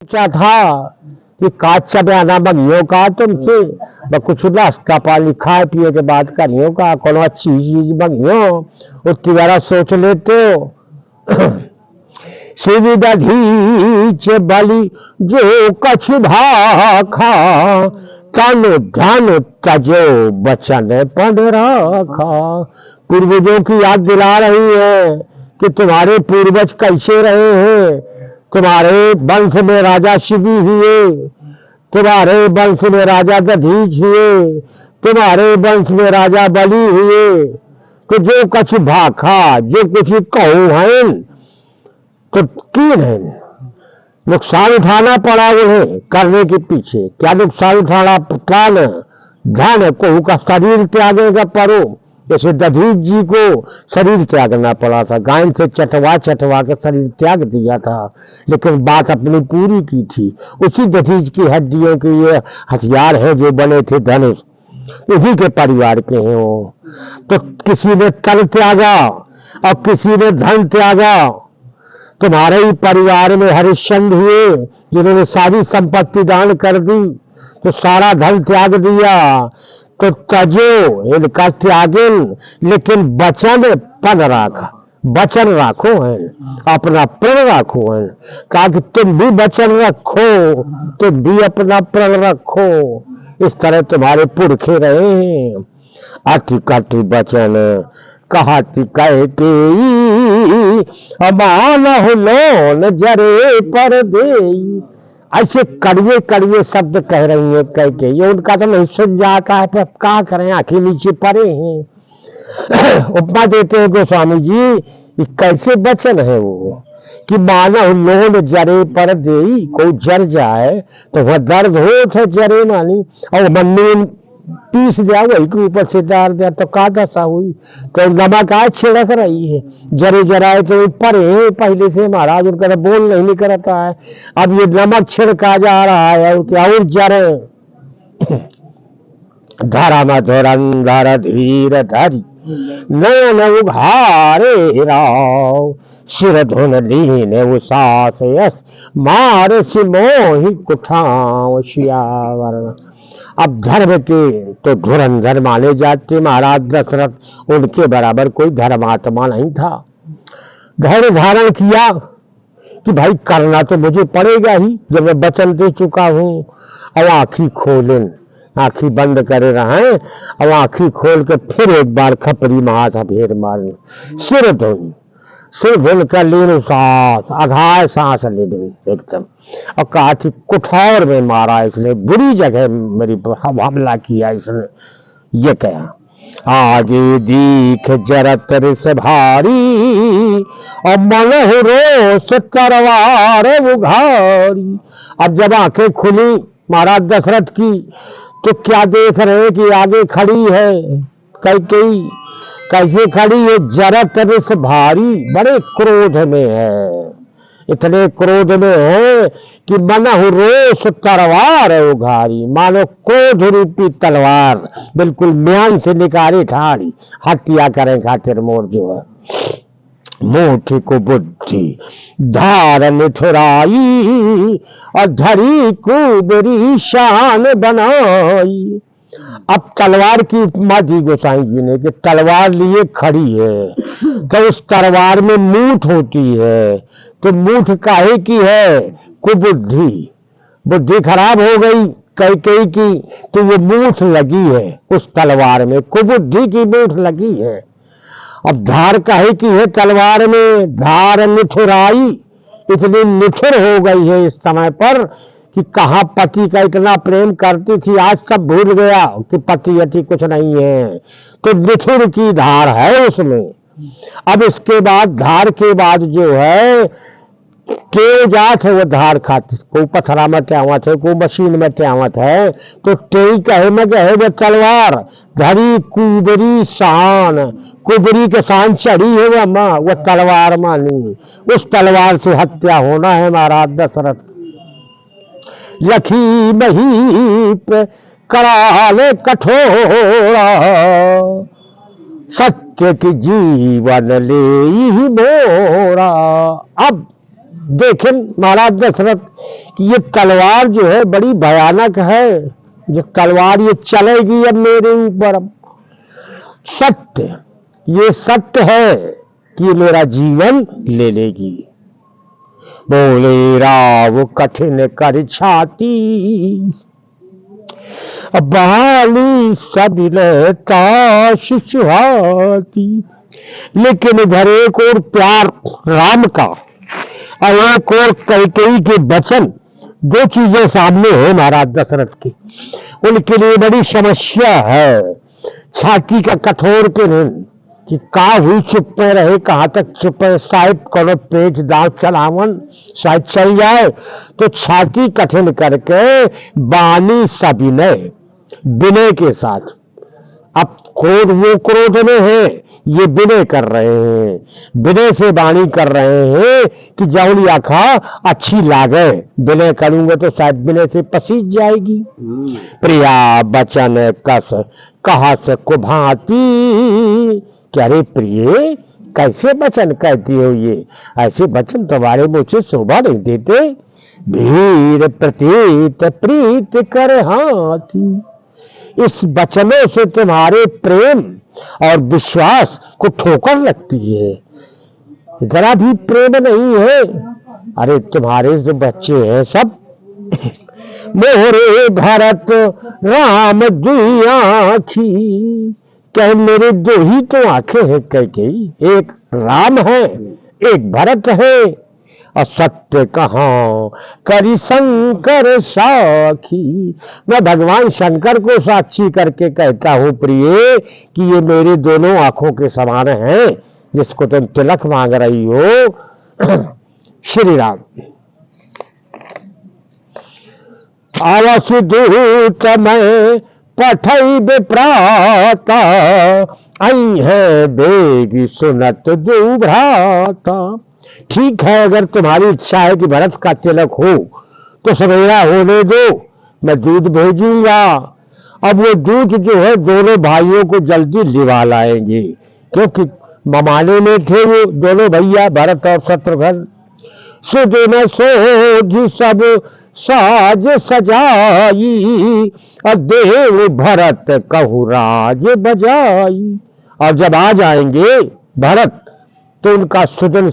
क्या था कि काचा बयाना मंगियों का तुमसे कुछ नाश्ता पानी खाए पिए के बाद करियो का कोनो अच्छी चीज मंगियो उतनी बारा सोच लेते हो। सुविधा ढीच बलि जो कछु भाखा तन धन तजो बचन पन राखा। पूर्वजों की याद दिला रही है कि तुम्हारे पूर्वज कैसे रहे हैं। तुम्हारे वंश में राजा शिवी हुए, तुम्हारे वंश में राजा दधीच हुए, तुम्हारे वंश में राजा बलि हुए। तो जो कुछ भाखा जो कुछ कहूं है तो कीन है, नुकसान उठाना पड़ा उन्हें करने के पीछे। क्या नुकसान उठाना? प्राण धन को का शरीर त्यागेगा परो। जैसे दधीच जी को शरीर त्यागना पड़ा था, गायन से चटवा चटवा के शरीर त्याग दिया था, लेकिन बात अपनी पूरी की थी। उसी दधीच की हड्डियों के ये हथियार है जो बने थे धनुष, उन्हीं के परिवार के हैं वो। तो किसी ने तन त्यागा और किसी ने धन त्यागा। तुम्हारे ही परिवार में हरिश्चंद्र हुए जिन्होंने सारी संपत्ति दान कर दी, तो सारा धन त्याग दिया। तो तजो इनका त्यागन, लेकिन वचन पन राखा, वचन राखो है, अपना प्रण राखो है। कहा कि तुम भी वचन रखो, तुम भी अपना प्रण रखो। इस तरह तुम्हारे पुरखे रहे हैं। अति कटि वचन कहती कहते मानहु लोन जरे पर देई। ऐसे कड़वे कड़वे शब्द कह रही है कह के, ये उनका तो नहीं सुन जाता है, तो क्या करें, आंखें नीचे पड़े हैं। उपमा देते हैं गोस्वामी जी, कैसे वचन है वो कि मानव लोन जरे पर देई। कोई जर जाए तो वह दर्द हो तो जरे मानी, और मन्नी पीस दिया वही के ऊपर से डाल दिया तो का दशा हुई। तो नमक आज छिड़क रही है, जरे जराए तो ऊपर है पहले से महाराज, उनका तो बोल नहीं करता है। अब ये नमक छिड़का जा रहा है और जरे धरा मधुरंधर धीर धरी नयन उघारे राव। सिर धुन लीन उसास यस मार सिमोहि कुठाव श्यावरण। अब धर्म के तो धुरंधर माने जाते महाराज दशरथ, उनके बराबर कोई धर्मात्मा नहीं था। धैर्य धारण किया कि भाई करना तो मुझे पड़ेगा ही, जब मैं वचन दे चुका हूं। अब आंखी खोलें, आंखी बंद करे रहे, अब आंखी खोल के फिर एक बार खपरी माथा फेर मारने, सिर धुन कर लीन सांस, अघाय सांस ले एकदम। और कहा कि कुठार में मारा इसने, बुरी जगह मेरी हमला किया इसने। ये कहा आगे दीख जरत रिस भारी और मन रोष तरवार उघारी। अब जब आंखें खुली महाराज दशरथ की, तो क्या देख रहे कि आगे खड़ी है कैकेयी। कैसे खड़ी है? जरत रिस भारी, बड़े क्रोध में है, इतने क्रोध में है कि मनहु रोष तरवार उघारी। मानो क्रोध रूपी तलवार बिल्कुल म्यान से निकाले ठाड़ी, हत्या करें खातिर मोर जो है। मोठी को बुद्धि धार निठुराई और धरी कुबरी शान बनाई। अब तलवार की उपमा दी गोसाई जी ने कि तलवार लिए खड़ी है, तो उस तलवार में मूठ होती है। तो मूठ काहे की है? कुबुद्धि, बुद्धि खराब हो गई कैकेयी की, तो ये मूठ लगी है उस तलवार में, कुबुद्धि की मूठ लगी है। अब धार काहे की है तलवार में? धार निठुराई, इतनी निठुर हो गई है इस समय पर कि कहाँ पति का इतना प्रेम करती थी, आज सब भूल गया कि पति अति कुछ नहीं है। तो निठुर की धार है उसमें। अब इसके बाद धार के बाद जो है के जात है वो धार खाती, को पथरा में टेवत है, को मशीन में टेवत है। तो टेई कहे में गए वो तलवार धरी कुबरी शान, कुबरी के शान चढ़ी है वो माँ, वो तलवार मानी। उस तलवार से हत्या होना है महाराज दशरथ। लखी महीप कराले कठोरा, सत्य की जीवन ले मोरा। अब देखें महाराज दशरथ कि ये तलवार जो है बड़ी भयानक है, ये तलवार ये चलेगी अब मेरे ऊपर। सत्य, ये सत्य है कि ये मेरा जीवन ले लेगी। बोले राव कठिन कर छाती, बाली सबिलता सुहाती। लेकिन इधर एक और प्यार राम का और एक और कैकेयी के वचन, दो चीजें सामने है महाराज दशरथ की। उनके लिए बड़ी समस्या है। छाती का कठोर के नहीं कि का हुई चुप में रहे, कहां तक चुप है, शायद करो पेट दांत चलावन शायद चल जाए। तो छाती कठिन करके बानी सविनय, विनय के साथ, अब क्रोध वो क्रोध में है, ये विनय कर रहे हैं, विनय से वाणी कर रहे हैं कि जौली आखा अच्छी लागे, विनय करूंगे तो शायद विनय से पसीज जाएगी। प्रिया बचन कस कहा से कुभाती, क्या रे प्रिय कैसे वचन कहती हो, ये ऐसे वचन तुम्हारे मुझसे शोभा नहीं देते। भीर प्रतीत प्रीत कर हाथी, इस वचनों से तुम्हारे प्रेम और विश्वास को ठोकर लगती है, जरा भी प्रेम नहीं है। अरे तुम्हारे जो बच्चे हैं सब मोहरे भरत राम दुई आँखी, कह मेरे दो ही तो आंखें हैं कैकेयी, एक राम है एक भरत है। और सत्य कहाँ करी शंकर साखी, मैं भगवान शंकर को साक्षी करके कहता हूं प्रिय कि ये मेरे दोनों आंखों के समान हैं, जिसको तुम तिलक मांग रही हो। श्री राम आवसि दूत मैं पठई विप्राता, आई है बेगी सुनत दो भ्राता। ठीक है, अगर तुम्हारी इच्छा है कि भरत का तिलक हो तो सवेरा होने दो, मैं दूध भेजूंगा। अब वो दूध जो है दोनों भाइयों को जल्दी लिवा लाएंगे, क्योंकि ममाने में थे वो दोनों भैया भरत और शत्रुघ्न। सुदिन सोझ सब साज सजाई, और देव भरत कहु राज बजाई। और जब आ जाएंगे भरत तो उनका सुदिन